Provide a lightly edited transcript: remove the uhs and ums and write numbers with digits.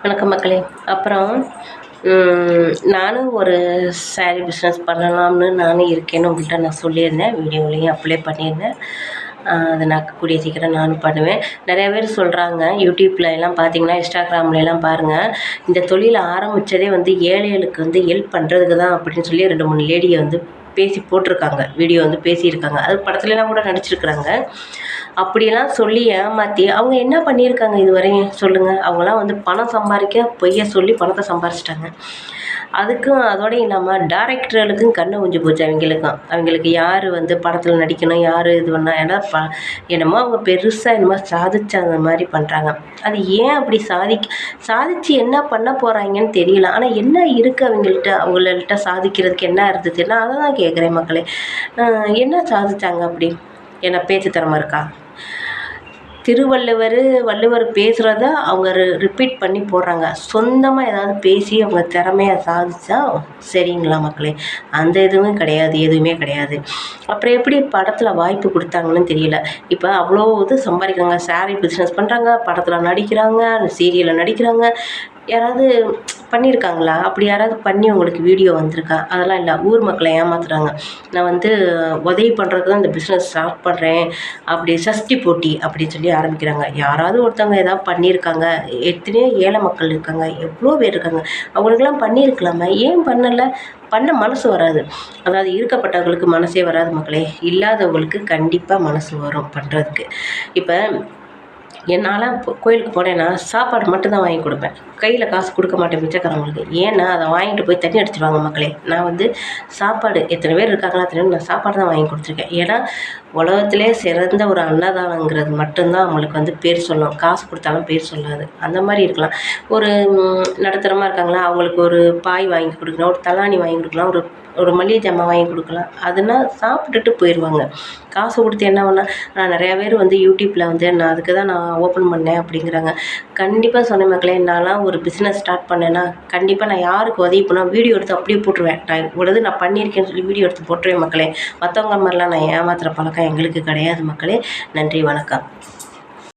வணக்கம் மக்களே. அப்புறம் நானும் ஒரு சாரீ பிஸ்னஸ் பண்ணலாம்னு நானும் இருக்கேன்னு உங்கள்கிட்ட நான் சொல்லியிருந்தேன். வீடியோலையும் அப்ளை பண்ணியிருந்தேன். அதை நான் கூடிய சீக்கிரம் நானும் பண்ணுவேன். நிறையா பேர் சொல்கிறாங்க, யூடியூப்பில் எல்லாம் பார்த்தீங்கன்னா, இன்ஸ்டாகிராம்லாம் பாருங்கள், இந்த தொழிலை ஆரம்பித்ததே வந்து ஏழைகளுக்கு வந்து ஹெல்ப் பண்ணுறதுக்கு தான் அப்படின்னு சொல்லி 2-3 லேடியை வந்து பேசி போட்டிருக்காங்க. வீடியோ வந்து பேசியிருக்காங்க. அது படத்துலலாம் கூட நடிச்சிருக்கிறாங்க. அப்படியெல்லாம் சொல்லி ஏமாற்றி அவங்க என்ன பண்ணியிருக்காங்க இதுவரையும் சொல்லுங்கள்? அவங்களாம் வந்து பணம் சம்பாதிக்க பொய்யை சொல்லி பணத்தை சம்பாரிச்சிட்டாங்க. அதுக்கும் அதோடையும் இல்லாமல் டைரக்டர்களுக்கும் கண்ணு ஊஞ்சி போச்சு அவங்களுக்கும். அவங்களுக்கு யார் வந்து படத்தில் நடிக்கணும், யார் இது பண்ணால், ஏன்னா என்னமோ அவங்க பெருசாக என்னமோ சாதிச்ச அந்த மாதிரி பண்ணுறாங்க. அது ஏன் அப்படி சாதிச்சு என்ன பண்ண போகிறாங்கன்னு தெரியல. ஆனால் என்ன இருக்குது அவங்கள்ட்ட சாதிக்கிறதுக்கு என்ன இருந்துச்சு? நான் அதை தான் கேட்குறேன் மக்களே. என்ன சாதிச்சாங்க அப்படி? என்ன பேச்சு திறமை இருக்கா? வள்ளுவர் பேசுகிறத அவங்க ரிப்பீட் பண்ணி போடுறாங்க. சொந்தமாக ஏதாவது பேசி அவங்க திறமையாக சாதிச்சா சரிங்களா மக்களே? அந்த எதுவும் கிடையாது, எதுவுமே கிடையாது. அப்புறம் எப்படி படத்தில் வாய்ப்பு கொடுத்தாங்கன்னு தெரியல. இப்போ அவ்வளோ இது சம்பாதிக்கிறாங்க, சாரீ பிஸ்னஸ் பண்ணுறாங்க, படத்தில் நடிக்கிறாங்க, சீரியலில் நடிக்கிறாங்க. யாராவது பண்ணியிருக்காங்களா? அப்படி யாராவது பண்ணி உங்களுக்கு வீடியோ வந்திருக்கா? அதெல்லாம் இல்லை. ஊர் மக்களை ஏமாத்துறாங்க. நான் வந்து உதவி பண்ணுறதுக்கு தான் இந்த பிஸ்னஸ் ஸ்டார்ட் பண்ணுறேன், அப்படி சஷ்டி போட்டி அப்படின்னு சொல்லி ஆரம்பிக்கிறாங்க. யாராவது ஒருத்தவங்க ஏதாவது பண்ணியிருக்காங்க. எத்தனையோ ஏழை மக்கள் இருக்காங்க, எவ்வளோ பேர் இருக்காங்க. அவங்களுக்கெல்லாம் பண்ணியிருக்கலாமா? ஏன் பண்ணலை? பண்ண மனசு வராது. அதாவது இருக்கப்பட்டவங்களுக்கு மனசே வராது மக்களே. இல்லாதவங்களுக்கு கண்டிப்பாக மனசு வரும் பண்ணுறதுக்கு. இப்போ என்னால் கோயிலுக்கு போனேன்னா சாப்பாடு மட்டும்தான் வாங்கி கொடுப்பேன். கையில் காசு கொடுக்க மாட்டேன் பிச்சைக்காரங்களுக்கு. ஏன்னா அதை வாங்கிட்டு போய் தண்ணி அடிச்சிடுவாங்க மக்களே. நான் வந்து சாப்பாடு எத்தனை பேர் இருக்காங்களா தெரியும், நான் சாப்பாடு தான் வாங்கி கொடுத்துருக்கேன். ஏன்னா உலகத்திலே சிறந்த ஒரு அன்னதானங்கிறது மட்டும்தான் அவங்களுக்கு வந்து பேர் சொல்லும். காசு கொடுத்தாலும் பேர் சொல்லாது. அந்த மாதிரி இருக்கலாம். ஒரு நடுத்தரமாக இருக்காங்களா, அவங்களுக்கு ஒரு பாய் வாங்கி கொடுக்கலாம், ஒரு தலாணி வாங்கி கொடுக்கலாம், ஒரு மளிகை ஜாமான் வாங்கி கொடுக்கலாம். அதுனா சாப்பிட்டுட்டு போயிடுவாங்க. காசு கொடுத்து என்ன பண்ணால், நான் நிறையா பேர் வந்து யூடியூப்பில் வந்து நான் அதுக்கு தான் நான் ஓப்பன் பண்ணேன் அப்படிங்கிறாங்க. கண்டிப்பாக சொன்ன மக்களே, நான்லாம் ஒரு பிஸ்னஸ் ஸ்டார்ட் பண்ணேன்னா கண்டிப்பாக நான் யாருக்கு உதவி பண்ணால் வீடியோ எடுத்து அப்படியே போட்டுருவேன். நான் இவ்வளவு நான் பண்ணியிருக்கேன்னு சொல்லி வீடியோ எடுத்து போட்டுருவேன் மக்களே. மற்றவங்க மாதிரிலாம் நான் ஏமாத்துகிற பழக்கம் எங்களுக்கு கிடையாது மக்களே. நன்றி, வணக்கம்.